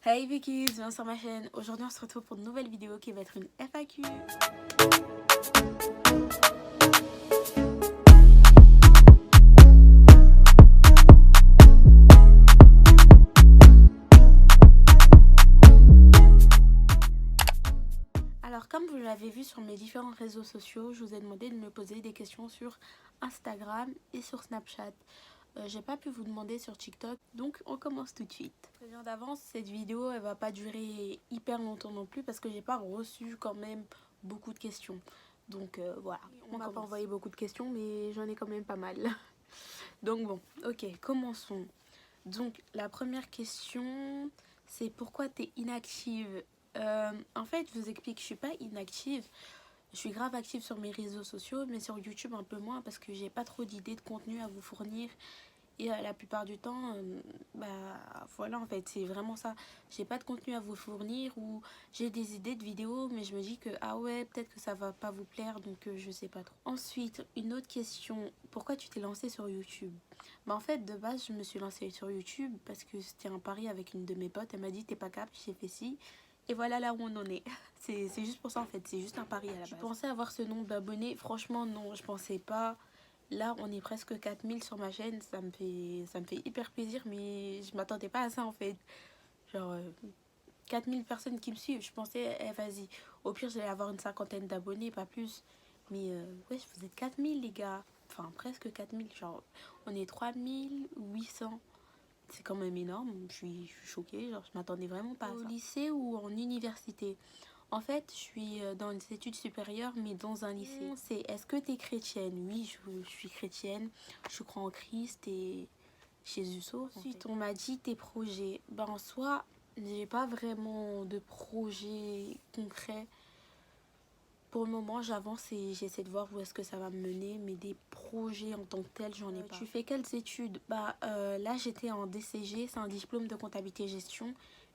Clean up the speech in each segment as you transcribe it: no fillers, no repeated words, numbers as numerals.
Hey Vicky, bienvenue sur ma chaîne. Aujourd'hui on se retrouve pour une nouvelle vidéo qui va être une FAQ. Alors comme vous l'avez vu sur mes différents réseaux sociaux, je vous ai demandé de me poser des questions sur Instagram et sur Snapchat. J'ai pas pu vous demander sur TikTok, donc on commence tout de suite. Je préviens d'avance, cette vidéo elle va pas durer hyper longtemps non plus parce que j'ai pas reçu quand même beaucoup de questions. Donc voilà, on m'a pas envoyé beaucoup de questions mais j'en ai quand même pas mal. Donc bon, ok, commençons. Donc la première question c'est pourquoi t'es inactive. En fait je vous explique, je suis pas inactive. Je suis grave active sur mes réseaux sociaux, mais sur YouTube un peu moins parce que j'ai pas trop d'idées de contenu à vous fournir. Et la plupart du temps, voilà, en fait, c'est vraiment ça. J'ai pas de contenu à vous fournir ou j'ai des idées de vidéos, mais je me dis que, ah ouais, peut-être que ça va pas vous plaire, donc je sais pas trop. Ensuite, une autre question, pourquoi tu t'es lancée sur YouTube? En fait, de base, je me suis lancée sur YouTube parce que c'était un pari avec une de mes potes. Elle m'a dit, t'es pas capable, j'ai fait ci. Et voilà là où on en est. C'est juste pour ça, en fait, c'est juste un pari à la base. Je pensais avoir ce nombre d'abonnés, franchement, non, je pensais pas. Là, on est presque 4000 sur ma chaîne, ça me fait hyper plaisir, mais je m'attendais pas à ça en fait. Genre, 4000 personnes qui me suivent, je pensais, eh, vas-y, au pire, j'allais avoir une cinquantaine d'abonnés, pas plus. Mais ouais, vous êtes 4000 les gars, enfin presque 4000, genre, on est 3800. C'est quand même énorme, je suis choquée, genre, je m'attendais vraiment pas à ça. Au lycée ou en université? En fait, je suis dans les études supérieures, mais dans un lycée. C'est est-ce que tu es chrétienne? Oui, je suis chrétienne. Je crois en Christ et Jésus sauve. Ensuite, on m'a dit tes projets. Ben, en soi, j'ai pas vraiment de projet concret. Pour le moment, j'avance et j'essaie de voir où est-ce que ça va me mener, mais des projets en tant que tel, j'en ai pas. Tu fais quelles études? Là, j'étais en DCG, c'est un diplôme de comptabilité gestion,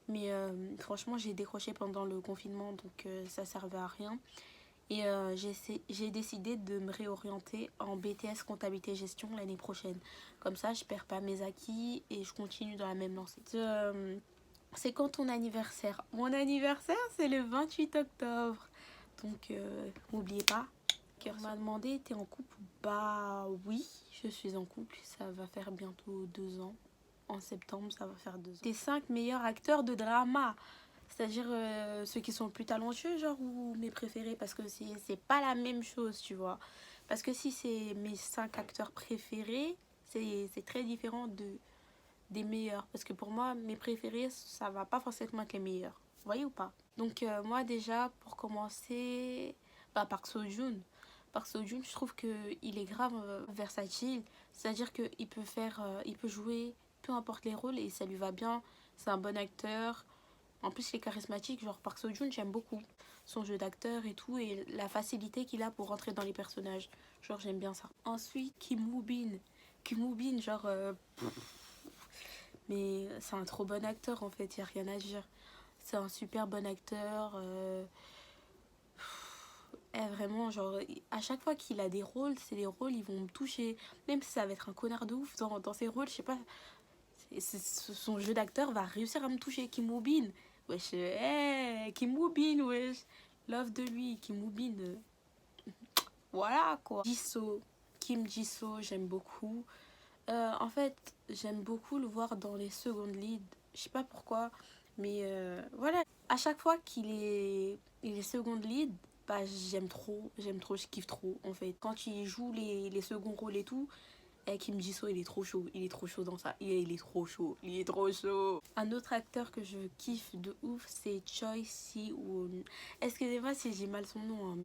mais franchement, j'ai décroché pendant le confinement, donc ça servait à rien. Et j'ai décidé de me réorienter en BTS comptabilité gestion l'année prochaine. Comme ça, je perds pas mes acquis et je continue dans la même lancée. C'est quand ton anniversaire? Mon anniversaire, c'est le 28 octobre. Donc, n'oubliez pas. On m'a demandé, t'es en couple? Bah oui, je suis en couple. Ça va faire bientôt 2 ans. En septembre, ça va faire 2 ans. Tes 5 meilleurs acteurs de drama. C'est-à-dire ceux qui sont le plus talentueux, genre, ou mes préférés. Parce que c'est pas la même chose, tu vois. Parce que si c'est mes 5 acteurs préférés, c'est très différent des meilleurs. Parce que pour moi, mes préférés, ça va pas forcément être les meilleurs. Vous voyez ou pas? Donc moi déjà, pour commencer, Park Seo-joon. Park Seo-joon, je trouve qu'il est grave versatile. C'est-à-dire il peut jouer peu importe les rôles et ça lui va bien. C'est un bon acteur. En plus, il est charismatique. Genre Park Seo-joon, j'aime beaucoup son jeu d'acteur et tout. Et la facilité qu'il a pour rentrer dans les personnages. Genre, j'aime bien ça. Ensuite, Kim Woo-bin. Kim Woo-bin, genre... mais c'est un trop bon acteur en fait, il n'y a rien à dire. C'est un super bon acteur. Vraiment, genre, à chaque fois qu'il a des rôles, c'est les rôles, ils vont me toucher. Même si ça va être un connard de ouf dans ses rôles, je sais pas. Son jeu d'acteur va réussir à me toucher. Kim Woo-bin. Wesh, Kim Woo-bin, wesh. Love de lui, Kim Woo-bin. Voilà quoi. Jisoo, Kim Jisoo, j'aime beaucoup. En fait, j'aime beaucoup le voir dans les secondes leads. Je sais pas pourquoi, mais voilà. À chaque fois il est seconde lead, je kiffe trop en fait. Quand il joue les seconds rôles et tout, Kim Jisoo, il est trop chaud dans ça. Il est trop chaud, il est trop chaud. Un autre acteur que je kiffe de ouf, c'est Choi Si-won. Excusez-moi si j'ai mal son nom, hein.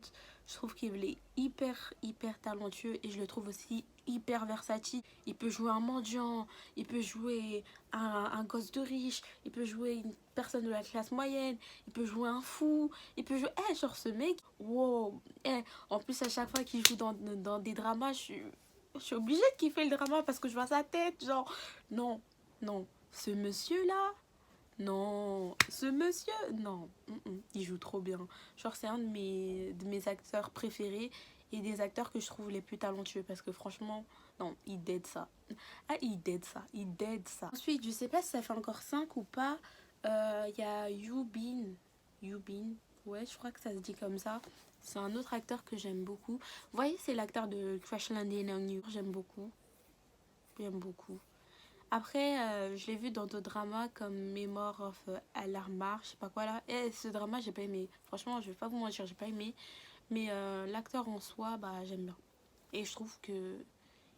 Je trouve qu'il est hyper talentueux et je le trouve aussi hyper versatile. Il peut jouer un mendiant, il peut jouer un gosse de riche, il peut jouer une personne de la classe moyenne, il peut jouer un fou, il peut jouer... genre ce mec, wow. En plus, à chaque fois qu'il joue dans des dramas, je suis obligée de kiffer le drama parce que je vois sa tête, genre... Non, non, ce monsieur-là, non, ce monsieur, non, il joue trop bien. Genre, c'est un de mes acteurs préférés et des acteurs que je trouve les plus talentueux parce que franchement, non, il dead ça. Ah, il dead ça. Ensuite, je sais pas si ça fait encore 5 ou pas. Il y a Yubin, ouais, je crois que ça se dit comme ça. C'est un autre acteur que j'aime beaucoup. Vous voyez, c'est l'acteur de Crash Landing on You. J'aime beaucoup. Après, je l'ai vu dans d'autres dramas comme Memoir of Alarmar, je sais pas quoi là. Et ce drama, j'ai pas aimé. Franchement, je vais pas vous mentir, j'ai pas aimé. Mais l'acteur en soi, bah j'aime bien. Et je trouve que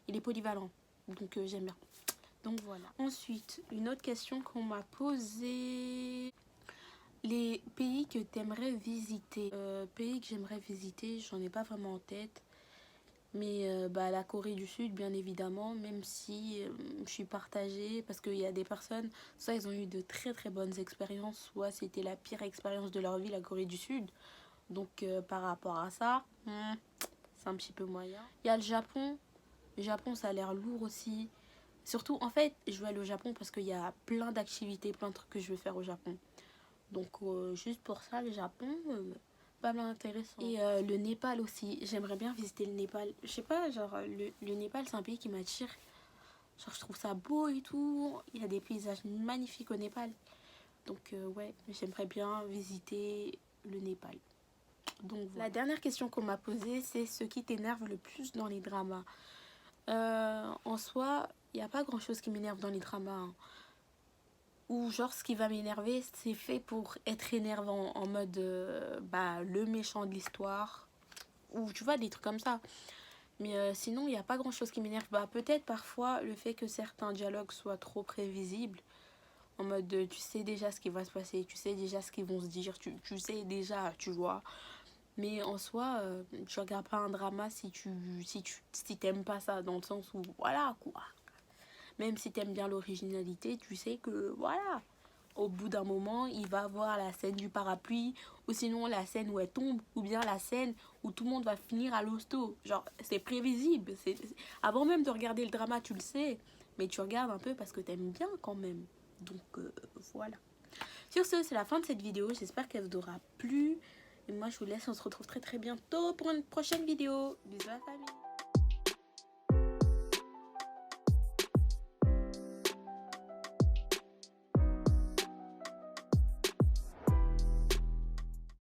il est polyvalent. Donc j'aime bien. Donc voilà. Ensuite, une autre question qu'on m'a posée. Les pays que tu aimerais visiter. Pays que j'aimerais visiter, j'en ai pas vraiment en tête. Mais bah, la Corée du Sud, bien évidemment, même si je suis partagée, parce qu'il y a des personnes, soit ils ont eu de très très bonnes expériences, soit c'était la pire expérience de leur vie, la Corée du Sud. Donc par rapport à ça, c'est un petit peu moyen. Il y a le Japon. Le Japon, ça a l'air lourd aussi. Surtout, en fait, je veux aller au Japon parce qu'il y a plein d'activités, plein de trucs que je veux faire au Japon. Donc juste pour ça, le Japon, pas mal intéressant. Et le Népal aussi, j'aimerais bien visiter le Népal. Je sais pas, genre le Népal, c'est un pays qui m'attire. Genre je trouve ça beau et tout. Il y a des paysages magnifiques au Népal. Donc ouais, j'aimerais bien visiter le Népal. Donc voilà. La dernière question qu'on m'a posée, c'est ce qui t'énerve le plus dans les dramas. En soi, il n'y a pas grand chose qui m'énerve dans les dramas, hein. Ou genre ce qui va m'énerver, c'est fait pour être énervant, en mode bah le méchant de l'histoire, ou tu vois des trucs comme ça. Mais sinon il n'y a pas grand chose qui m'énerve. Bah peut-être parfois le fait que certains dialogues soient trop prévisibles, en mode tu sais déjà ce qui va se passer, tu sais déjà ce qu'ils vont se dire, tu sais déjà, tu vois. Mais en soi, tu regardes pas un drama si t'aimes pas ça, dans le sens où voilà quoi. Même si t'aimes bien l'originalité, tu sais que voilà, au bout d'un moment, il va voir la scène du parapluie, ou sinon la scène où elle tombe, ou bien la scène où tout le monde va finir à l'hosto. Genre, c'est prévisible. Avant même de regarder le drama, tu le sais, mais tu regardes un peu parce que t'aimes bien quand même. Donc voilà. Sur ce, c'est la fin de cette vidéo. J'espère qu'elle vous aura plu. Et moi, je vous laisse. On se retrouve très très bientôt pour une prochaine vidéo. Bisous à la famille.